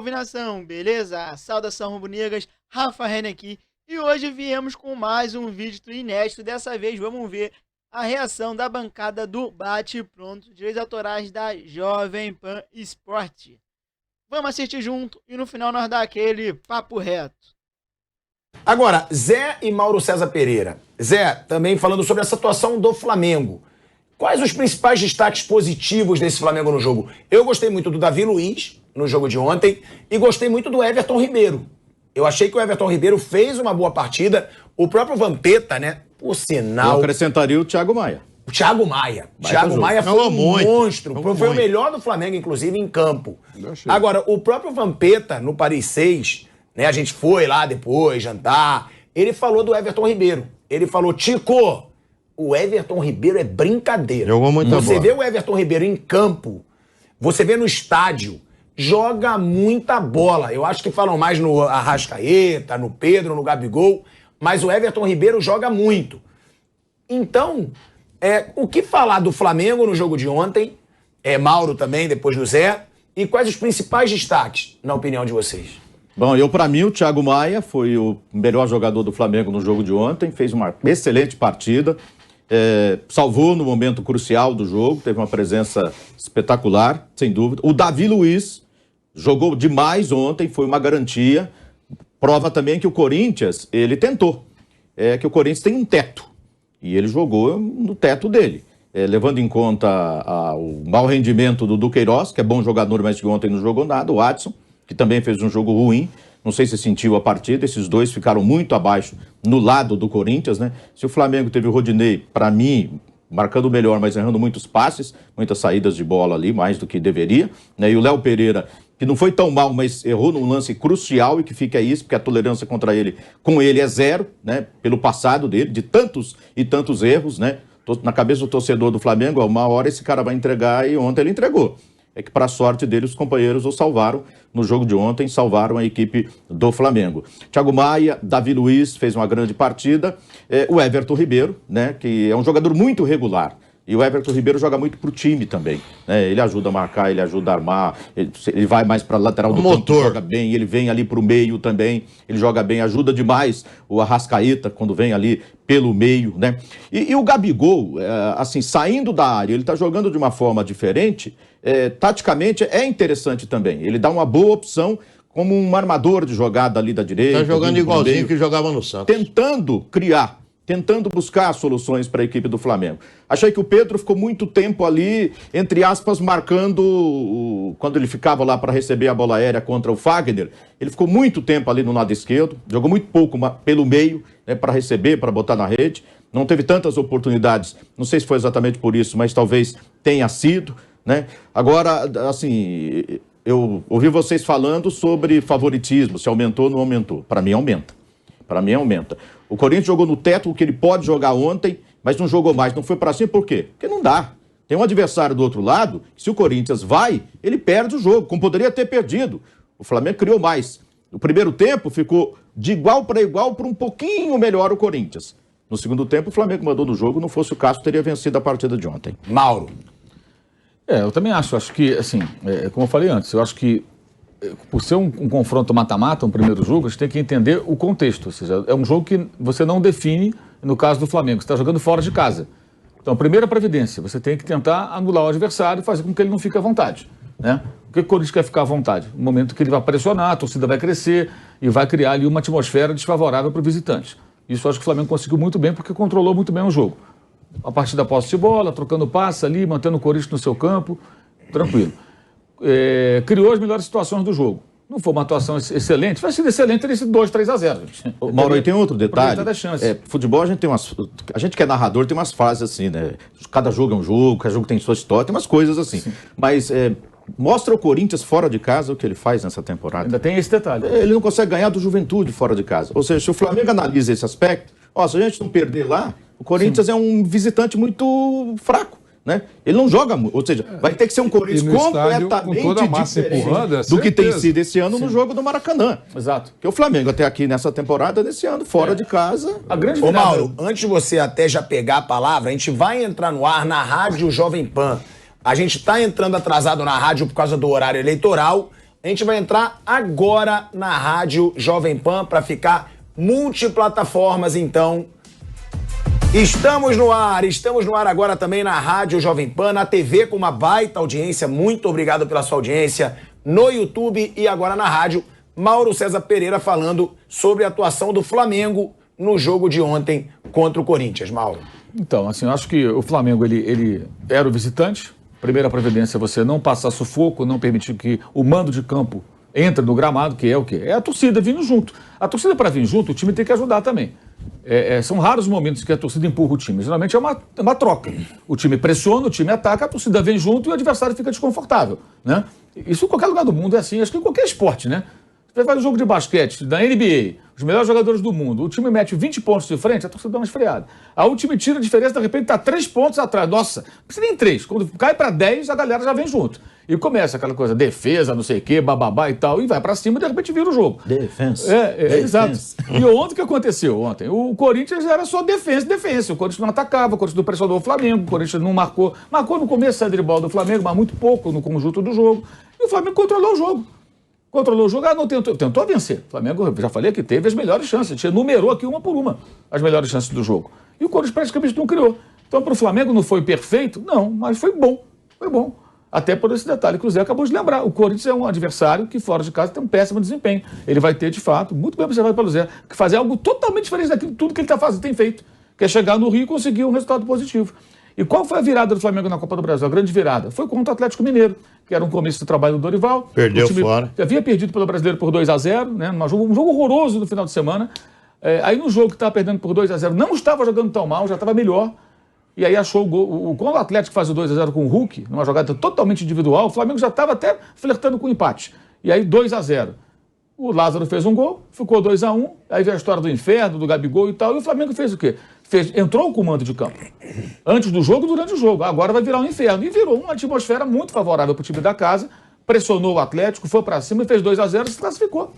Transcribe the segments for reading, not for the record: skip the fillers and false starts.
Alvinação, beleza? Saudação rubro-negras, Rafa Renner aqui. E hoje viemos com mais um vídeo inédito. Dessa vez vamos ver a reação da bancada do Bate Pronto, direitos autorais da Jovem Pan Esporte. Vamos assistir junto e no final nós dá aquele papo reto. Agora, Zé e Mauro César Pereira. Zé, também falando sobre essa atuação do Flamengo. Quais os principais destaques positivos desse Flamengo no jogo? Eu gostei muito do Davi Luiz no jogo de ontem e gostei muito do Everton Ribeiro. Eu achei que o Everton Ribeiro fez uma boa partida. O próprio Vampeta, né? Por sinal... Eu acrescentaria o Thiago Maia. O Thiago Maia. Thiago Maia foi um monstro. Foi o melhor do Flamengo, inclusive, em campo. Agora, o próprio Vampeta, no Paris 6, né? A gente foi lá depois, jantar. Ele falou do Everton Ribeiro. Ele falou, Tico, o Everton Ribeiro é brincadeira. Jogou muito Você vê o Everton Ribeiro em campo, você vê no estádio, joga muita bola. Eu acho que falam mais no Arrascaeta, no Pedro, no Gabigol, mas o Everton Ribeiro joga muito. Então, o que falar do Flamengo no jogo de ontem? Mauro também, depois do Zé. E quais os principais destaques, na opinião de vocês? Bom, pra mim, o Thiago Maia foi o melhor jogador do Flamengo no jogo de ontem, fez uma excelente partida, salvou no momento crucial do jogo, teve uma presença espetacular, sem dúvida. O Davi Luiz jogou demais ontem, foi uma garantia. Prova também que o Corinthians, ele tentou, que o Corinthians tem um teto, e ele jogou no teto dele. Levando em conta o mau rendimento do Duqueiroz, que é bom jogador, mas que ontem não jogou nada, o Adson, que também fez um jogo ruim, não sei se sentiu a partida, esses dois ficaram muito abaixo no lado do Corinthians, né? Se o Flamengo teve o Rodinei, para mim, marcando melhor, mas errando muitos passes, muitas saídas de bola ali, mais do que deveria, né? E o Léo Pereira, que não foi tão mal, mas errou num lance crucial, e que fica isso, porque a tolerância contra ele, com ele é zero, né? Pelo passado dele, de tantos e tantos erros, né? Na cabeça do torcedor do Flamengo, uma hora esse cara vai entregar, e ontem ele entregou. É que, para a sorte dele, os companheiros o salvaram no jogo de ontem, salvaram a equipe do Flamengo. Thiago Maia, Davi Luiz fez uma grande partida, o Everton Ribeiro, né, que é um jogador muito regular. E o Everton Ribeiro joga muito pro time também, né? Ele ajuda a marcar, ele ajuda a armar, ele vai mais para lateral do campo, joga bem, ele vem ali pro meio também, ele joga bem, ajuda demais o Arrascaeta quando vem ali pelo meio, né? E o Gabigol, assim, saindo da área, ele tá jogando de uma forma diferente, taticamente é interessante também. Ele dá uma boa opção como um armador de jogada ali da direita. Tá jogando igualzinho que jogava no Santos. Tentando criar, tentando buscar soluções para a equipe do Flamengo. Achei que o Pedro ficou muito tempo ali, entre aspas, marcando, quando ele ficava lá para receber a bola aérea contra o Fagner, ele ficou muito tempo ali no lado esquerdo, jogou muito pouco pelo meio, né, para receber, para botar na rede, não teve tantas oportunidades, não sei se foi exatamente por isso, mas talvez tenha sido, né? Agora, assim, eu ouvi vocês falando sobre favoritismo, se aumentou ou não aumentou. Para mim aumenta. Para mim aumenta. O Corinthians jogou no teto o que ele pode jogar ontem, mas não jogou mais. Não foi para cima, por quê? Porque não dá. Tem um adversário do outro lado, que se o Corinthians vai, ele perde o jogo, como poderia ter perdido. O Flamengo criou mais. No primeiro tempo ficou de igual para um pouquinho melhor o Corinthians. No segundo tempo o Flamengo mandou no jogo, não fosse o caso, teria vencido a partida de ontem. Mauro. Eu também acho que, assim, como eu falei antes, eu acho que por ser um confronto mata-mata, um primeiro jogo, a gente tem que entender o contexto. Ou seja, é um jogo que você não define, no caso do Flamengo, você está jogando fora de casa. Então, primeira previdência, você tem que tentar anular o adversário e fazer com que ele não fique à vontade, né? O que o Corinthians quer ficar à vontade? No momento que ele vai pressionar, a torcida vai crescer e vai criar ali uma atmosfera desfavorável para o visitante. Isso eu acho que o Flamengo conseguiu muito bem, porque controlou muito bem o jogo. A partir da posse de bola, trocando passe ali, mantendo o Corinthians no seu campo, tranquilo. Criou as melhores situações do jogo. Não foi uma atuação excelente, vai ser excelente, teria sido 2-3-0. Mauro, e tem outro detalhe. Futebol, a gente que é narrador tem umas frases assim, né? Cada jogo é um jogo, cada jogo tem sua história, tem umas coisas assim. Sim. Mas mostra o Corinthians fora de casa o que ele faz nessa temporada. Ainda tem esse detalhe. Ele não consegue ganhar do Juventude fora de casa. Ou seja, se o Flamengo analisa esse aspecto, se a gente não perder lá, o Corinthians é um visitante muito fraco, né? Ele não joga muito, ou seja, vai ter que ser um Corinthians completamente diferente do que tem sido esse ano no jogo do Maracanã. Exato. Porque o Flamengo até aqui nessa temporada, nesse ano, fora de casa... Ô Mauro, antes de você até já pegar a palavra, a gente vai entrar no ar na Rádio Jovem Pan. A gente está entrando atrasado na rádio por causa do horário eleitoral, A gente vai entrar agora na Rádio Jovem Pan para ficar multiplataformas, então. Estamos no ar agora também na Rádio Jovem Pan, na TV com uma baita audiência. Muito obrigado pela sua audiência no YouTube e agora na rádio. Mauro César Pereira falando sobre a atuação do Flamengo no jogo de ontem contra o Corinthians. Mauro. Então, assim, eu acho que o Flamengo, ele era o visitante. Primeira providência é você não passar sufoco, não permitir que o mando de campo entre no gramado, que é o quê? É a torcida vindo junto. A torcida, para vir junto, o time tem que ajudar também. São raros os momentos que a torcida empurra o time. Geralmente é uma troca. O time pressiona, o time ataca, a torcida vem junto e o adversário fica desconfortável, né? Isso em qualquer lugar do mundo é assim, acho que em qualquer esporte, né? Você faz um jogo de basquete, da NBA, os melhores jogadores do mundo, o time mete 20 pontos de frente, a torcida dá uma esfriada. Aí o time tira a diferença, de repente tá 3 pontos atrás. Nossa, não precisa nem 3. Quando cai para 10, a galera já vem junto. E começa aquela coisa, defesa, não sei o quê, bababá e tal, e vai para cima e de repente vira o jogo. Defensa. Exato. E ontem o que aconteceu? Ontem, o Corinthians era só defesa. O Corinthians não atacava, o Corinthians não pressionou o Flamengo, o Corinthians não marcou. Marcou no começo a dribble do Flamengo, mas muito pouco no conjunto do jogo. E o Flamengo controlou o jogo. Não tentou vencer. O Flamengo, já falei que teve as melhores chances. A gente numerou aqui uma por uma as melhores chances do jogo. E o Corinthians praticamente não criou. Então, para o Flamengo não foi perfeito? Não, mas foi bom. Foi bom. Até por esse detalhe que o Zé acabou de lembrar. O Corinthians é um adversário que fora de casa tem um péssimo desempenho. Ele vai ter, de fato, muito bem observado pelo Zé, que fazer algo totalmente diferente daquilo tudo que ele tem feito. Que é chegar no Rio e conseguir um resultado positivo. E qual foi a virada do Flamengo na Copa do Brasil? A grande virada foi contra o Atlético Mineiro, que era um começo do trabalho do Dorival. Perdeu fora. Havia perdido pelo Brasileiro por 2-0, né? Um jogo horroroso no final de semana. Aí no jogo que estava perdendo por 2-0, não estava jogando tão mal, já estava melhor. E aí achou o gol. Quando o Atlético faz o 2-0 com o Hulk, numa jogada totalmente individual, o Flamengo já estava até flertando com o empate. E aí 2-0. O Lázaro fez um gol, ficou 2-1, aí veio a história do inferno, do Gabigol e tal, e o Flamengo fez o quê? Entrou o comando de campo. Antes do jogo, durante o jogo. Agora vai virar um inferno. E virou uma atmosfera muito favorável para o time da casa, pressionou o Atlético, foi para cima e fez 2-0 e se classificou.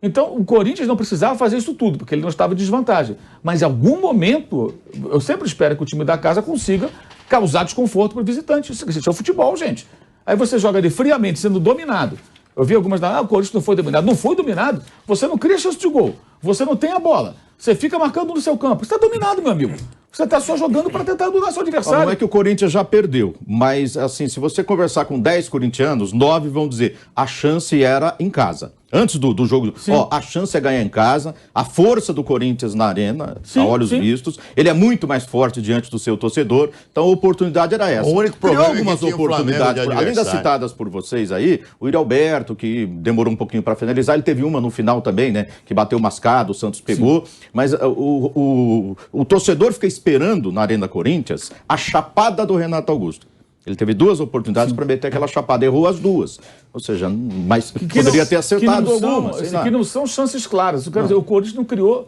Então, o Corinthians não precisava fazer isso tudo, porque ele não estava em desvantagem. Mas em algum momento, eu sempre espero que o time da casa consiga causar desconforto para o visitante. Isso é o futebol, gente. Aí você joga ali friamente, sendo dominado. Eu vi algumas o Corinthians não foi dominado. Não foi dominado. Você não cria chance de gol. Você não tem a bola. Você fica marcando no seu campo. Você está dominado, meu amigo. Você está só jogando para tentar anular seu adversário. Não é que o Corinthians já perdeu, mas assim, se você conversar com 10 corintianos, 9 vão dizer a chance era em casa. Antes do jogo, a chance é ganhar em casa, a força do Corinthians na arena, a olhos vistos, ele é muito mais forte diante do seu torcedor, então a oportunidade era essa. O único problema algumas é que oportunidades, além das citadas por vocês aí, o Yuri Alberto, que demorou um pouquinho para finalizar, ele teve uma no final também, né, que bateu mascado, o Santos pegou, mas o torcedor fica esperando na Arena Corinthians a chapada do Renato Augusto. Ele teve 2 oportunidades para meter aquela chapada, errou as 2. Ou seja, mas poderia ter acertado algumas. Que não são chances claras. Eu quero dizer, o Corinthians não criou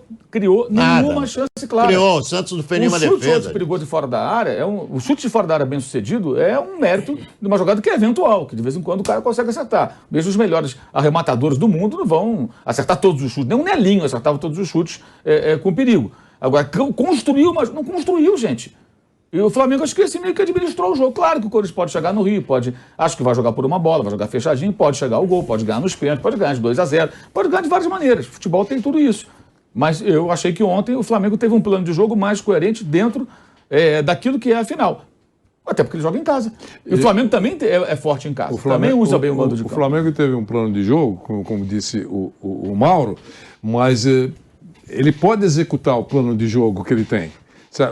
nenhuma chance clara. Criou, o Santos não fez nenhuma defesa. O chute perigoso de fora da área, o chute de fora da área bem sucedido é um mérito de uma jogada que é eventual, que de vez em quando o cara consegue acertar. Mesmo os melhores arrematadores do mundo não vão acertar todos os chutes. Nem o Nelinho acertava todos os chutes com perigo. Agora, construiu, mas não construiu, gente. E o Flamengo, acho que esse meio que administrou o jogo. Claro que o Corinthians pode chegar no Rio, acho que vai jogar por uma bola, vai jogar fechadinho, pode chegar ao gol, pode ganhar nos pênaltis, pode ganhar de 2-0, pode ganhar de várias maneiras. O futebol tem tudo isso. Mas eu achei que ontem o Flamengo teve um plano de jogo mais coerente dentro daquilo que é a final. Até porque ele joga em casa. E o Flamengo também é forte em casa. Também usa bem o mando de campo. O Flamengo teve um plano de jogo, como disse o Mauro, mas ele pode executar o plano de jogo que ele tem.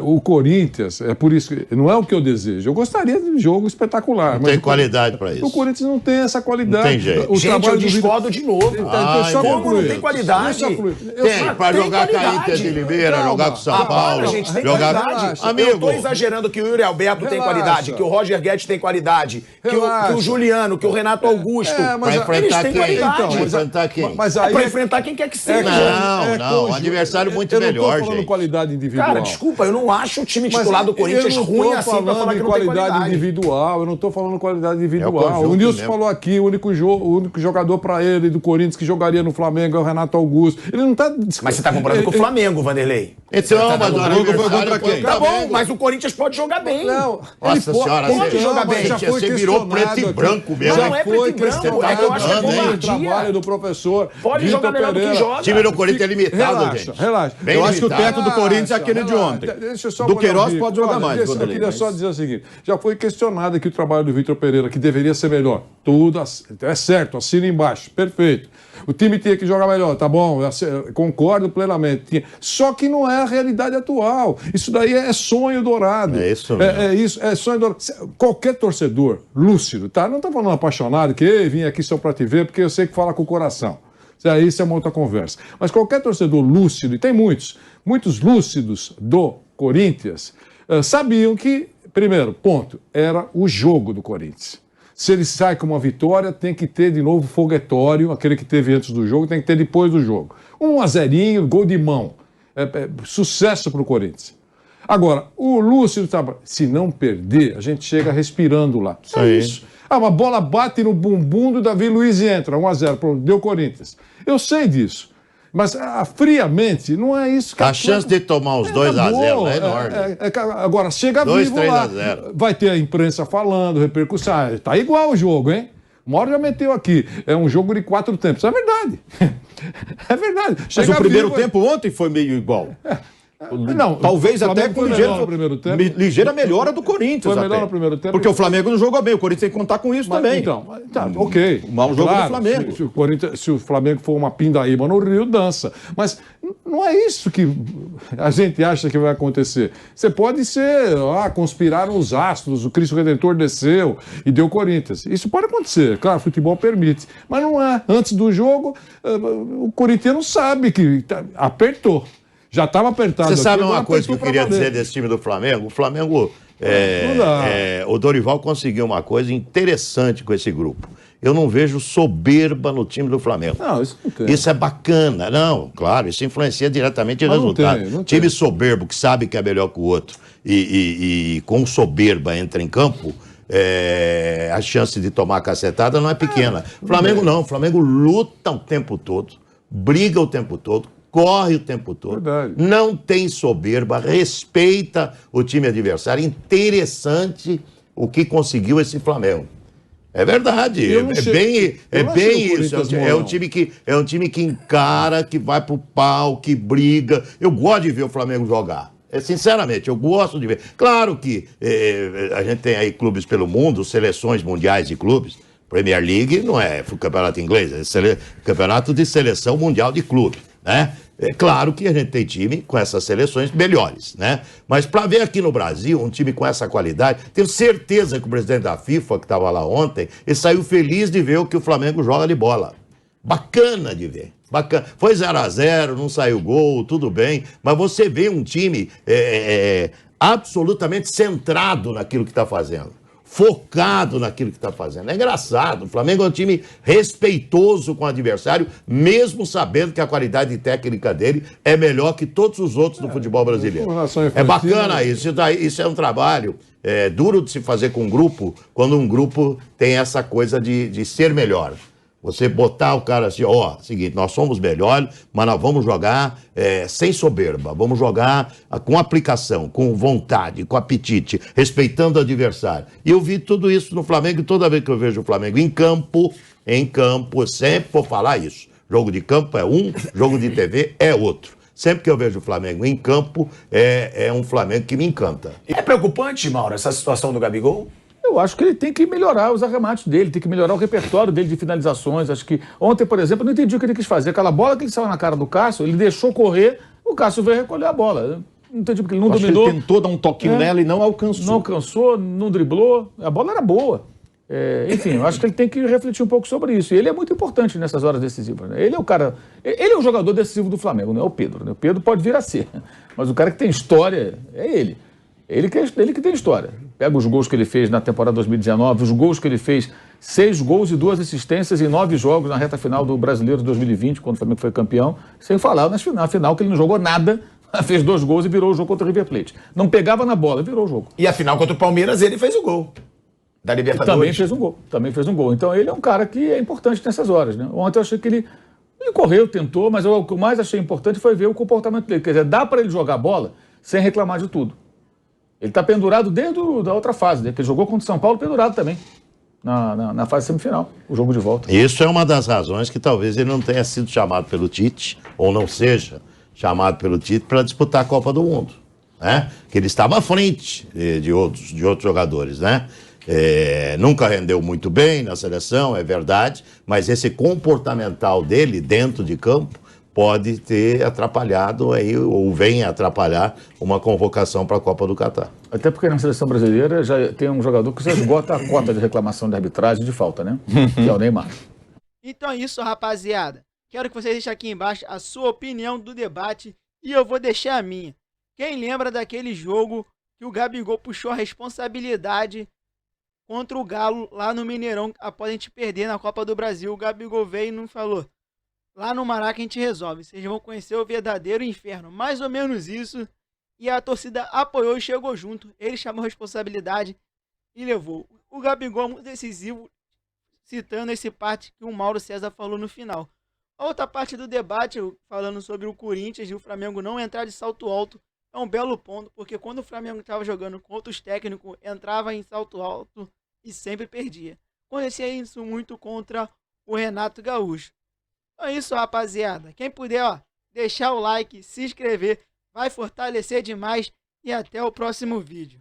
O Corinthians, é por isso que não é o que eu desejo. Eu gostaria de um jogo espetacular. Não tem qualidade para isso. O Corinthians não tem essa qualidade. Não tem jeito. Gente, eu discordo de novo. Como não tem qualidade? Tem, para jogar com a Inter de Limeira, jogar com o São Paulo. Gente, tem qualidade. Amigo. Eu estou exagerando que o Yuri Alberto tem qualidade, que o Roger Guedes tem qualidade, que o Juliano, que o Renato Augusto. Para enfrentar quem? Para enfrentar quem quer que seja. Não, um adversário muito melhor, gente. Eu não estou falando qualidade individual. Cara, desculpa, eu não acho o time titular do Corinthians ruim assim pra falar que não tem qualidade individual. Eu não tô falando qualidade individual. conjunto O Nilson mesmo. falou aqui, o único jogador pra ele do Corinthians que jogaria no Flamengo é o Renato Augusto. Ele não tá... Mas você tá comparando com o Flamengo, Vanderlei. Então, mas o jogo foi adversário contra foi quem? o Tá bom, Flamengo. mas o Corinthians pode jogar bem. Não, Nossa senhora, pode jogar bem. já foi Você virou preto e questionado branco aqui. mesmo. Não é preto e branco, questionado é que eu acho que é também covardia. o trabalho do professor Pode Vitor jogar melhor do que Pereira. joga. O time do Corinthians é limitado, Relaxa, gente. relaxa. Bem Eu acho que o limitado. teto do Corinthians é aquele de ontem. Deixa eu só Do poder Queiroz ouvir. pode jogar Olha, mais, Eu Vanderlei, queria mas- só dizer o seguinte: já foi questionado aqui o trabalho do Vitor Pereira, que deveria ser melhor. Tudo é certo, assina embaixo, perfeito. O time tinha que jogar melhor, tá bom, eu concordo plenamente. Só que não é a realidade atual. Isso daí é sonho dourado. É isso mesmo. É isso, é sonho dourado. Qualquer torcedor lúcido, tá? Não tá falando apaixonado, que "Ei, vim aqui só pra te ver, porque eu sei que fala com o coração. Isso é uma outra conversa. Mas qualquer torcedor lúcido, e tem muitos lúcidos do Corinthians, sabiam que, primeiro, ponto, era o jogo do Corinthians. Se ele sai com uma vitória, tem que ter de novo foguetório, aquele que teve antes do jogo, tem que ter depois do jogo. 1-0, gol de mão. Sucesso para o Corinthians. Agora, o Lúcio, se não perder, a gente chega respirando lá. Isso. Uma bola bate no bumbum do Davi Luiz e entra, 1-0, pronto, deu Corinthians. Eu sei disso. Mas friamente, não é isso que A chance de tomar uns 2-0 é enorme. Agora, chega 2, vivo lá. 3-0. Vai ter a imprensa falando, repercussão. Tá igual o jogo, hein? Uma hora já meteu aqui. É um jogo de 4 tempos. É verdade. É verdade. Mas Chega o primeiro vivo, tempo ontem foi meio igual. Não, Talvez o até Flamengo com foi ligeira, melhor no primeiro tempo. ligeira melhora do Corinthians. Foi melhor até. no primeiro tempo. Porque o Flamengo não jogou bem, o Corinthians tem que contar com isso Mas, também. Então, tá, ok. O mau jogo do Flamengo. Se o Flamengo for uma pindaíba no Rio, dança. Mas não é isso que a gente acha que vai acontecer. Você pode ser, conspiraram os astros, o Cristo Redentor desceu e deu Corinthians. Isso pode acontecer, claro, o futebol permite. Mas não é. Antes do jogo, o corintiano sabe que apertou. Já estava apertado. Você sabe aqui, uma agora coisa que eu apertou queria pra valer. dizer desse time do Flamengo? O Flamengo, Não dá. o Dorival conseguiu uma coisa interessante com esse grupo. Eu não vejo soberba no time do Flamengo. Não, isso não tem. Isso é bacana. Não, claro, isso influencia diretamente no Mas não resultado. tem, não Time tem. soberbo que sabe que é melhor que o outro e com soberba entra em campo, a chance de tomar a cacetada não é pequena. Flamengo não. Flamengo luta o tempo todo, briga o tempo todo, corre o tempo todo, Verdade. não tem soberba, respeita o time adversário. Interessante o que conseguiu esse Flamengo. É verdade, Eu não achei bem o isso. Corinthians É bom, um não. time que encara, que vai pro pau, que briga. Eu gosto de ver o Flamengo jogar. Sinceramente, eu gosto de ver. Claro que a gente tem aí clubes pelo mundo, seleções mundiais de clubes. Premier League não é campeonato inglês, é campeonato de seleção mundial de clubes, né? É claro que a gente tem time com essas seleções melhores, né? Mas para ver aqui no Brasil um time com essa qualidade, tenho certeza que o presidente da FIFA, que estava lá ontem, ele saiu feliz de ver o que o Flamengo joga de bola. Bacana de ver. Bacana. Foi 0-0, não saiu gol, tudo bem, mas você vê um time absolutamente centrado naquilo que está fazendo. Focado naquilo que está fazendo. É engraçado. O Flamengo é um time respeitoso com o adversário, mesmo sabendo que a qualidade técnica dele é melhor que todos os outros do futebol brasileiro. com relação à É infantil, bacana né? isso. Isso é um trabalho duro de se fazer com um grupo, quando um grupo tem essa coisa de ser melhor. Você botar o cara assim, seguinte, nós somos melhores, mas nós vamos jogar sem soberba, vamos jogar com aplicação, com vontade, com apetite, respeitando o adversário. E eu vi tudo isso no Flamengo, e toda vez que eu vejo o Flamengo em campo, eu sempre vou falar isso. Jogo de campo é um, jogo de TV é outro. Sempre que eu vejo o Flamengo em campo, é um Flamengo que me encanta. É preocupante, Mauro, essa situação do Gabigol? Eu acho que ele tem que melhorar os arremates dele, tem que melhorar o repertório dele de finalizações. Acho que ontem, por exemplo, eu não entendi o que ele quis fazer. Aquela bola que ele saiu na cara do Cássio, ele deixou correr, o Cássio veio recolher a bola. Eu não entendi porque ele não Acho que dominou. ele tentou dar um toquinho nela e não alcançou. Não alcançou, não driblou, a bola era boa. Enfim, eu acho que ele tem que refletir um pouco sobre isso. E ele é muito importante nessas horas decisivas, né? Ele é o cara. Ele é o jogador decisivo do Flamengo, não é o Pedro, né? O Pedro pode vir a ser. Mas o cara que tem história é ele. Ele que tem história. Pega os gols que ele fez na temporada 2019, os gols que ele fez, 6 gols e 2 assistências em 9 jogos na reta final do Brasileiro de 2020, quando o Flamengo foi campeão, sem falar na final que ele não jogou nada Fez 2 gols e virou o jogo contra o River Plate. Não pegava na bola, virou o jogo. E a final contra o Palmeiras, ele fez o gol da Libertadores. Também fez um gol. Então ele é um cara que é importante nessas horas, né? Ontem eu achei que ele correu, tentou, mas o que eu mais achei importante foi ver o comportamento dele. Quer dizer, dá para ele jogar bola sem reclamar de tudo. Ele está pendurado desde a outra fase, né? Porque ele jogou contra o São Paulo pendurado também, na fase semifinal, o jogo de volta. Isso é uma das razões que talvez ele não tenha sido chamado pelo Tite, ou não seja chamado pelo Tite para disputar a Copa do Mundo, né? Que ele estava à frente de outros jogadores, né? Nunca rendeu muito bem na seleção, é verdade, mas esse comportamental dele dentro de campo pode ter atrapalhado aí, ou vem atrapalhar uma convocação para a Copa do Catar. Até porque na seleção brasileira já tem um jogador que já esgota a cota de reclamação de arbitragem de falta, né? Que é o Neymar. Então é isso, rapaziada. Quero que vocês deixem aqui embaixo a sua opinião do debate e eu vou deixar a minha. Quem lembra daquele jogo que o Gabigol puxou a responsabilidade contra o Galo lá no Mineirão após a gente perder na Copa do Brasil? O Gabigol veio e não falou: lá no Maraca a gente resolve, vocês vão conhecer o verdadeiro inferno. Mais ou menos isso. E a torcida apoiou e chegou junto. Ele chamou a responsabilidade e levou. O Gabigol é muito decisivo, citando esse parte que o Mauro César falou no final. A outra parte do debate, falando sobre o Corinthians e o Flamengo não entrar de salto alto, é um belo ponto, porque quando o Flamengo estava jogando com outros técnicos, entrava em salto alto e sempre perdia. Acontecia isso muito contra o Renato Gaúcho. Então é isso, rapaziada. Quem puder, deixar o like, se inscrever, vai fortalecer demais e até o próximo vídeo.